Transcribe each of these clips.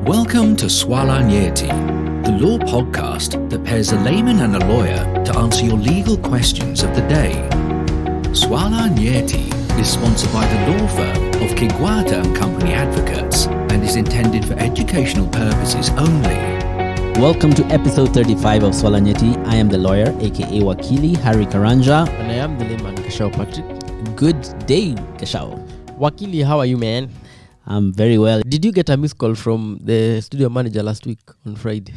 Welcome to Swala Nyeti, the law podcast that pairs a layman and a lawyer to answer your legal questions of the day. Swala Nyeti is sponsored by the law firm of Kigwata and Company Advocates and is intended for educational purposes only. Welcome to episode 35 of Swala Nyeti. I am the lawyer, aka Wakili Harry Karanja. And I am the layman, Kashao Patrick. Good day, Kashao. Wakili, how are you, man? I'm very well. Did you get a missed call from the studio manager last week on Friday?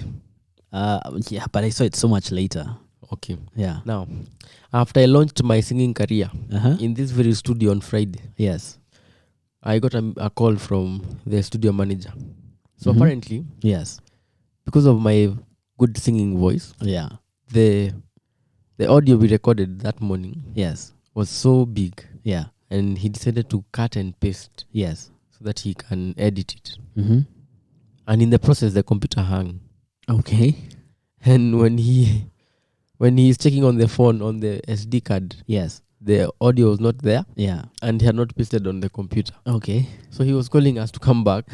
Yeah, but I saw it so much later. Okay. Yeah. Now, after I launched my singing career Uh-huh. in this very studio on Friday, Yes. I got a call from the studio manager. So Mhm. apparently, Yes. because of my good singing voice, Yeah. the audio we recorded that morning Yes. was so big, Yeah. and he decided to cut and paste Yes. so that he can edit it. Mm-hmm. And in the process, the computer hung. Okay. And when he is checking on the phone on the SD card, Yes. the audio was not there Yeah. and he had not pasted on the computer. Okay. So he was calling us to come back.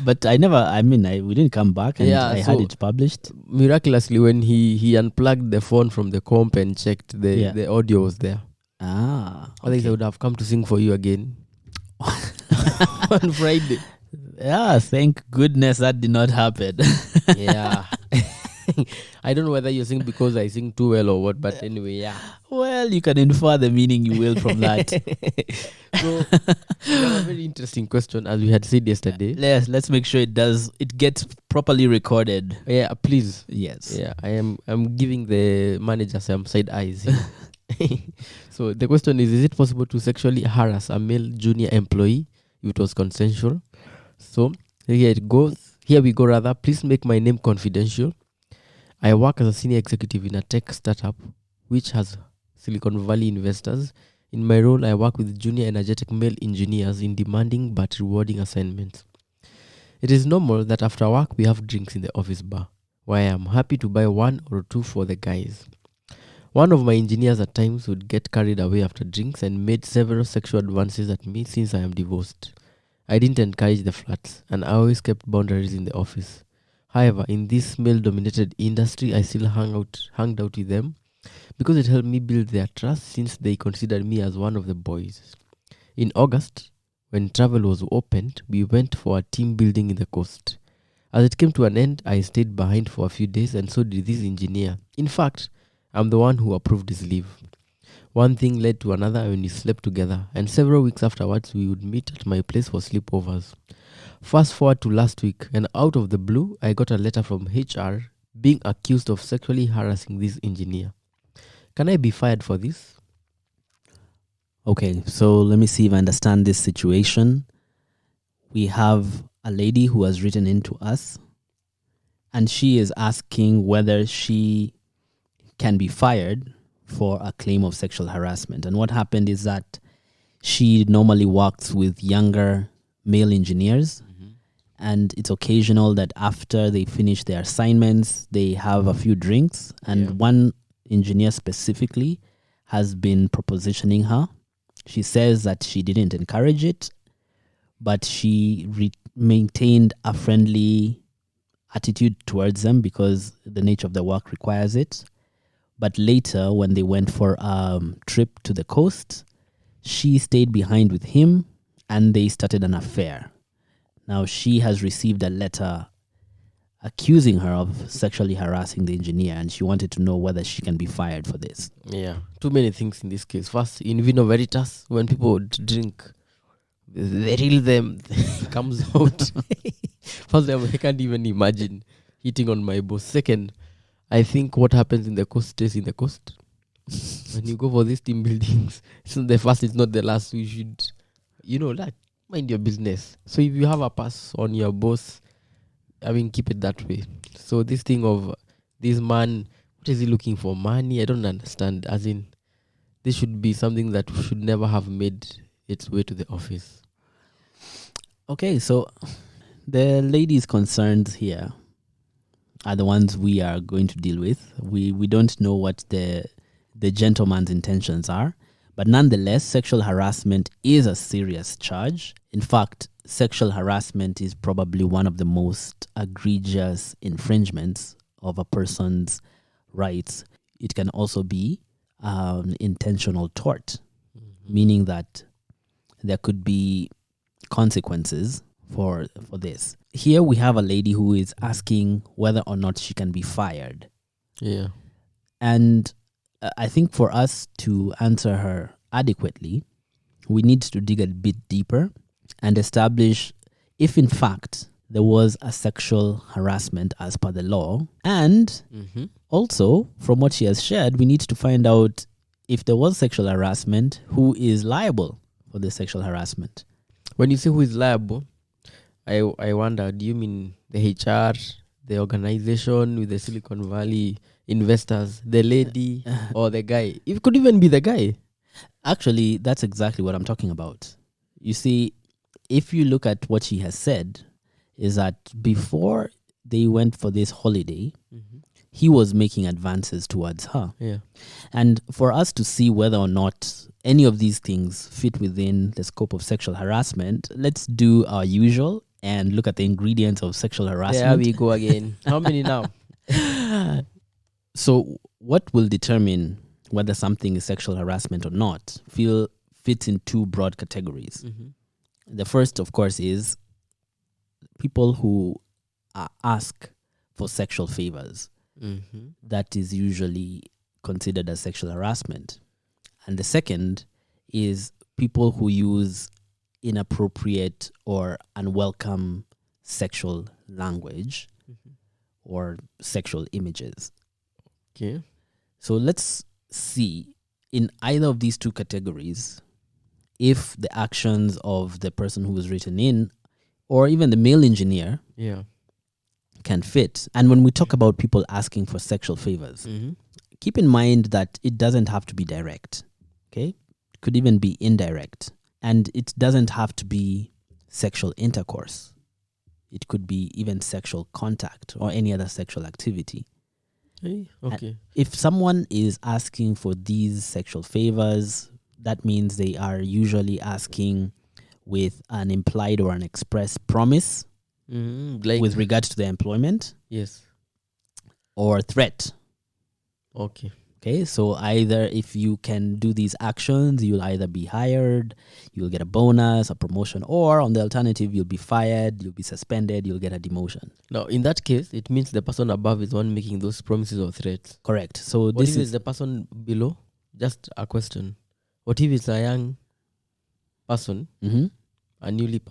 But we didn't come back and Yeah, I had so- it published. Miraculously, when he unplugged the phone from the comp and checked, Yeah. the audio was there. Otherwise, I would have come to sing for you again on Friday. Yeah, thank goodness that did not happen. Yeah. I don't know whether you sing because I sing too well or what, but anyway, yeah. Well, you can infer the meaning you will from that. So, we have a very interesting question, as we had said yesterday. Let's make sure it gets properly recorded. Yeah, please. Yes. Yeah, I'm giving the manager some side eyes. So the question is it possible to sexually harass a male junior employee if it was consensual? So here it goes. Here we go rather. Please make my name confidential. I work as a senior executive in a tech startup which has Silicon Valley investors. In my role, I work with junior energetic male engineers in demanding but rewarding assignments. It is normal that after work we have drinks in the office bar, where I am happy to buy one or two for the guys. One of my engineers at times would get carried away after drinks and made several sexual advances at me since I am divorced. I didn't encourage the flirts and I always kept boundaries in the office. However, in this male-dominated industry, I still hung out with them because it helped me build their trust since they considered me as one of the boys. In August, when travel was opened, we went for a team building in the coast. As it came to an end, I stayed behind for a few days and so did this engineer. In fact, I'm the one who approved his leave. One thing led to another when we slept together, and several weeks afterwards we would meet at my place for sleepovers. Fast forward to last week, and out of the blue, I got a letter from HR being accused of sexually harassing this engineer. Can I be fired for this? Okay, so let me see if I understand this situation. We have a lady who has written in to us, and she is asking whether she can be fired for a claim of sexual harassment. And what happened is that she normally works with younger male engineers, and it's occasional that after they finish their assignments, they have a few drinks, and Yeah. one engineer specifically has been propositioning her. She says that she didn't encourage it, but she maintained a friendly attitude towards them because the nature of the work requires it. But later, when they went for a trip to the coast, she stayed behind with him and they started an affair. Now, she has received a letter accusing her of sexually harassing the engineer, and she wanted to know whether she can be fired for this. Yeah, too many things in this case. First, in vino veritas, when people drink, the real them comes out. First, I can't even imagine hitting on my boss. Second, I think what happens in the coast stays in the coast. When you go for these team buildings, it's not the first, it's not the last. You should, mind your business. So if you have a pass on your boss, keep it that way. So this thing of this man, what is he looking for? Money? I don't understand. As in, this should be something that should never have made its way to the office. Okay, so the ladies concerned here are the ones we are going to deal with. We don't know what the gentleman's intentions are, But nonetheless, sexual harassment is a serious charge. In fact, sexual harassment is probably one of the most egregious infringements of a person's rights. It can also be intentional tort, meaning that there could be consequences for this. Here we have a lady who is asking whether or not she can be fired. Yeah. And I think for us to answer her adequately, we need to dig a bit deeper and establish if in fact there was a sexual harassment as per the law. And also, from what she has shared, we need to find out if there was sexual harassment, who is liable for the sexual harassment. When you say who is liable, I wonder, do you mean the HR, the organization with the Silicon Valley investors, the lady or the guy? It could even be the guy. Actually, that's exactly what I'm talking about. You see, if you look at what she has said, is that before they went for this holiday, he was making advances towards her. Yeah. And for us to see whether or not any of these things fit within the scope of sexual harassment, let's do our usual and look at the ingredients of sexual harassment. There we go again. How many now? So what will determine whether something is sexual harassment or not fits in two broad categories. The first, of course, is people who ask for sexual favors. That is usually considered as sexual harassment. And the second is people who use inappropriate or unwelcome sexual language or sexual images. Okay. So let's see in either of these two categories if the actions of the person who was written in or even the male engineer can fit. And when we talk about people asking for sexual favors, keep in mind that it doesn't have to be direct. Okay? It could even be indirect. And it doesn't have to be sexual intercourse. It could be even sexual contact or any other sexual activity. Okay. And if someone is asking for these sexual favors, that means they are usually asking with an implied or an express promise Like with regards to their employment. Yes. Or threat. Okay, so either if you can do these actions, you'll either be hired, you'll get a bonus, a promotion, or on the alternative, you'll be fired, you'll be suspended, you'll get a demotion. Now, in that case, it means the person above is the one making those promises or threats. Correct. So What this if is it's the person below? Just a question. What if it's a young person, a newly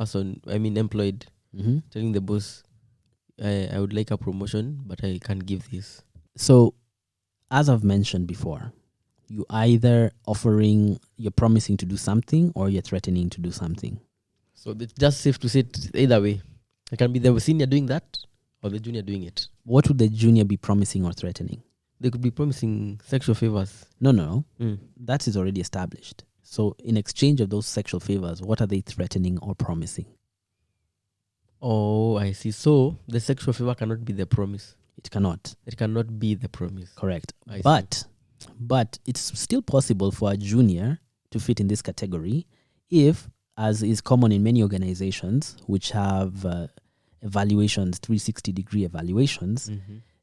employed, telling the boss, I would like a promotion, but I can't give this. So, as I've mentioned before, you either you're promising to do something or you're threatening to do something. So it's just safe to say it either way. It can be the senior doing that or the junior doing it. What would the junior be promising or threatening? They could be promising sexual favors. No. That is already established. So in exchange of those sexual favors, what are they threatening or promising? Oh, I see. So the sexual favor cannot be the promise. It cannot. It cannot be the promise. Correct. But it's still possible for a junior to fit in this category if, as is common in many organizations which have evaluations, 360-degree evaluations,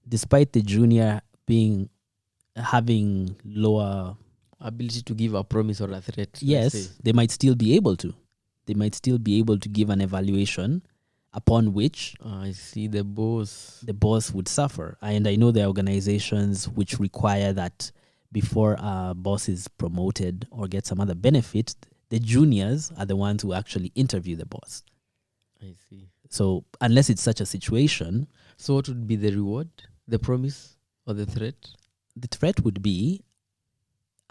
despite the junior having lower ability to give a promise or a threat. Yes, they might still be able to. They might still be able to give an evaluation upon which I see the boss would suffer. And I know there are organizations which require that before a boss is promoted or gets some other benefit, the juniors are the ones who actually interview the boss. I see. So unless it's such a situation. So what would be the reward? The promise or the threat? The threat would be,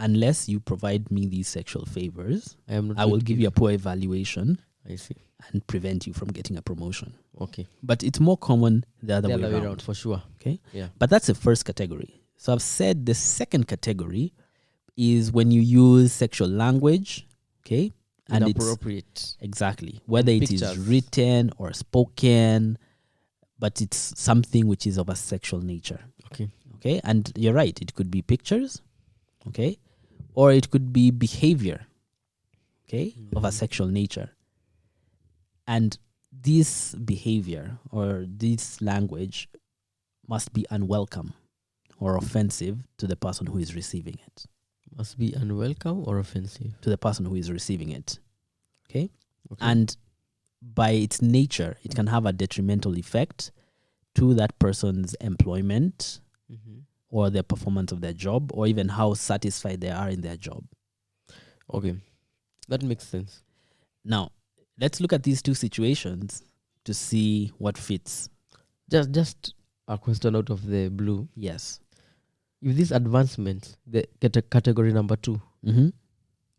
unless you provide me these sexual favors, I will give you a poor evaluation. I see. And prevent you from getting a promotion. Okay. But it's more common the other way around. For sure. Okay. Yeah. But that's the first category. So I've said the second category is when you use sexual language, okay? And inappropriate. Exactly. Whether it pictures. is written or spoken, but it's something which is of a sexual nature. Okay. Okay. And you're right. It could be pictures. Okay. or it could be behavior, okay, of a sexual nature. And this behavior or this language must be unwelcome or offensive to the person who is receiving it. Must be unwelcome or offensive. To the person who is receiving it. Okay? And by its nature, it can have a detrimental effect to that person's employment or their performance of their job, or even how satisfied they are in their job. Okay. That makes sense. Now, let's look at these two situations to see what fits. Just a question out of the blue. Yes. If these advancements, the category number 2,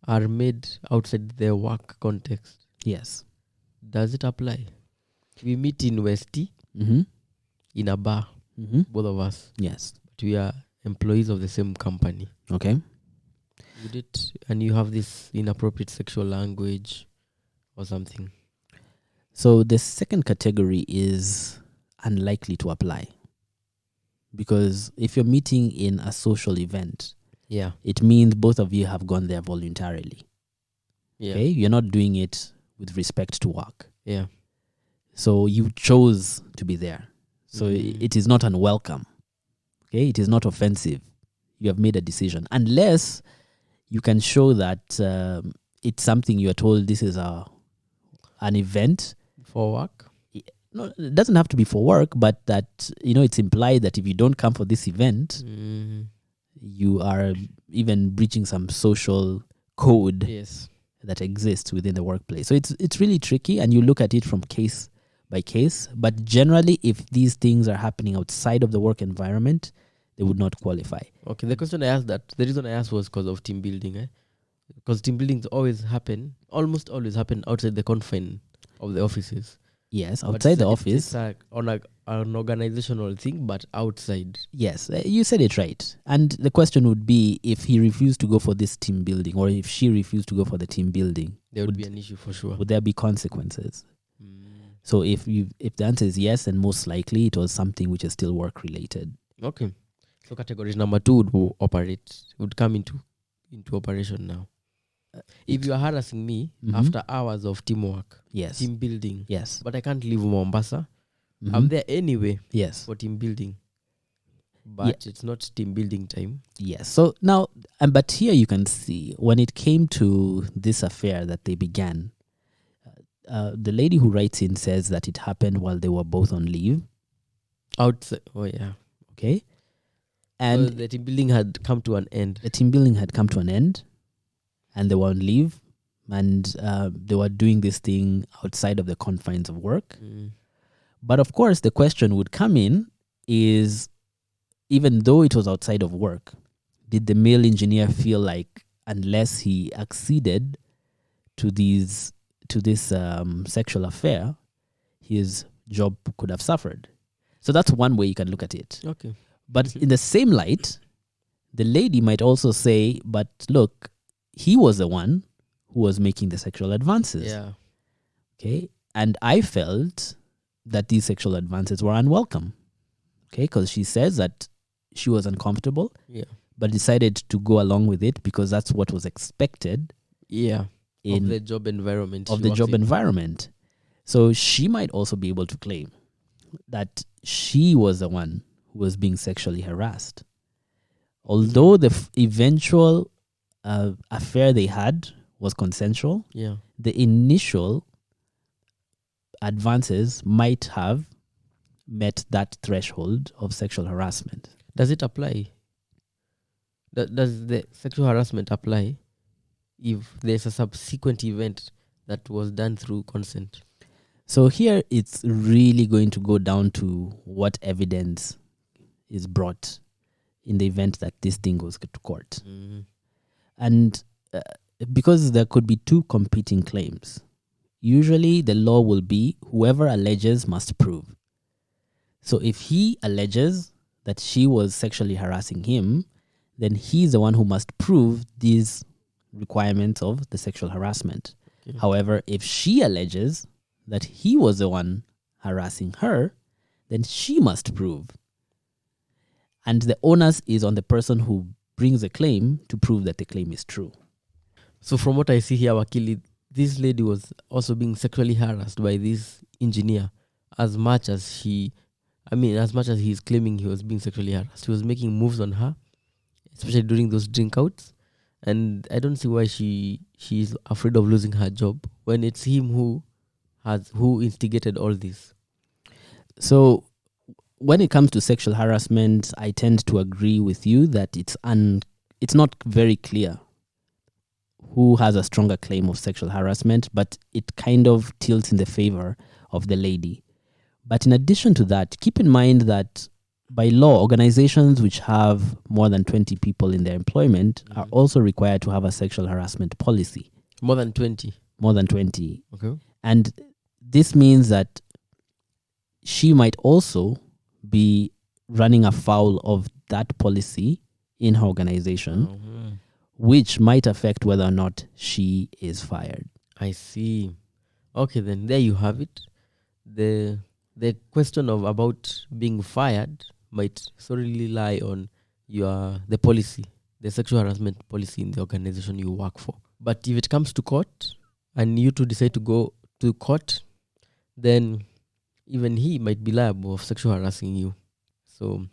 are made outside the work context, yes, does it apply? We meet in Westie, in a bar, both of us. Yes. But we are employees of the same company. Okay. Would it, and you have this inappropriate sexual language or something? So the second category is unlikely to apply. Because if you're meeting in a social event, it means both of you have gone there voluntarily. Okay? You're not doing it with respect to work. So you chose to be there. So it is not unwelcome. Okay? It is not offensive. You have made a decision. Unless you can show that it's something you're told this is an event. For work? No, it doesn't have to be for work, but that, it's implied that if you don't come for this event, you are even breaching some social code that exists within the workplace. So it's really tricky, and you look at it from case by case. But generally, if these things are happening outside of the work environment, they would not qualify. Okay, the reason I asked was because of team building. Because team buildings almost always happen outside the confine of the offices. Yes, outside the office. It's an organizational thing, but outside. Yes, you said it right. And the question would be, if he refused to go for this team building, or if she refused to go for the team building, there would be an issue for sure. Would there be consequences? So if the answer is yes, then most likely it was something which is still work related. Okay. So category number 2 would come into operation now. If you are harassing me after hours of teamwork, team building, but I can't leave Mombasa, I'm there anyway for team building. But it's not team building time. Yes. So now, but here you can see, when it came to this affair that they began, the lady who writes in says that it happened while they were both on leave. Outside. Oh, yeah. Okay. And so the team building had come to an end. And they were on leave, and they were doing this thing outside of the confines of work. But of course, the question would come in is, even though it was outside of work, did the male engineer feel like unless he acceded to this sexual affair, his job could have suffered? So that's one way you can look at it. Okay. But in the same light, the lady might also say, but look, he was the one who was making the sexual advances. Yeah. Okay. And I felt that these sexual advances were unwelcome. Okay. Because she says that she was uncomfortable, but decided to go along with it because that's what was expected. Of the job environment. Environment. So she might also be able to claim that she was the one who was being sexually harassed. Although the eventual affair they had was consensual, the initial advances might have met that threshold of sexual harassment. Does it apply? Does the sexual harassment apply if there's a subsequent event that was done through consent? So here it's really going to go down to what evidence is brought in the event that this thing goes to court. And because there could be two competing claims, usually the law will be whoever alleges must prove. So if he alleges that she was sexually harassing him, then he's the one who must prove these requirements of the sexual harassment. Okay. However, if she alleges that he was the one harassing her, then she must prove. And the onus is on the person who brings a claim to prove that the claim is true. So from what I see here, Wakili, this lady was also being sexually harassed by this engineer as much as he's claiming he was being sexually harassed. He was making moves on her, especially during those drink outs. And I don't see why she's afraid of losing her job when it's him who instigated all this. So when it comes to sexual harassment, I tend to agree with you that it's not very clear who has a stronger claim of sexual harassment, but it kind of tilts in the favor of the lady. But in addition to that, keep in mind that by law, organizations which have more than 20 people in their employment are also required to have a sexual harassment policy. More than 20? More than 20. Okay. And this means that she might also be running afoul of that policy in her organization, which might affect whether or not she is fired. I see. Okay, then there you have it. The question about being fired might solely lie on the policy, the sexual harassment policy in the organization you work for. But if it comes to court and you two decide to go to court, then even he might be liable of sexual harassing you. So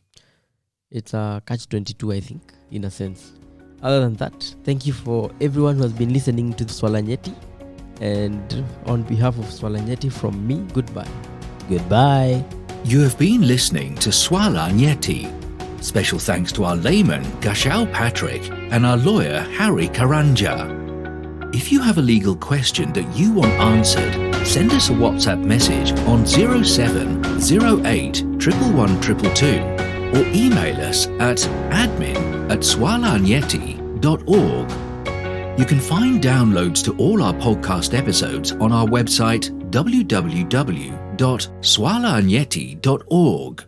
it's a catch-22, I think, in a sense. Other than that, thank you for everyone who has been listening to Swala Nyeti. And on behalf of Swala Nyeti, from me, goodbye. Goodbye. You have been listening to Swala Nyeti. Special thanks to our layman, Gashal Patrick, and our lawyer, Harry Karanja. If you have a legal question that you want answered, send us a WhatsApp message on 0708 111 222 or email us at admin@swalanyeti.org. You can find downloads to all our podcast episodes on our website www.swalanyeti.org.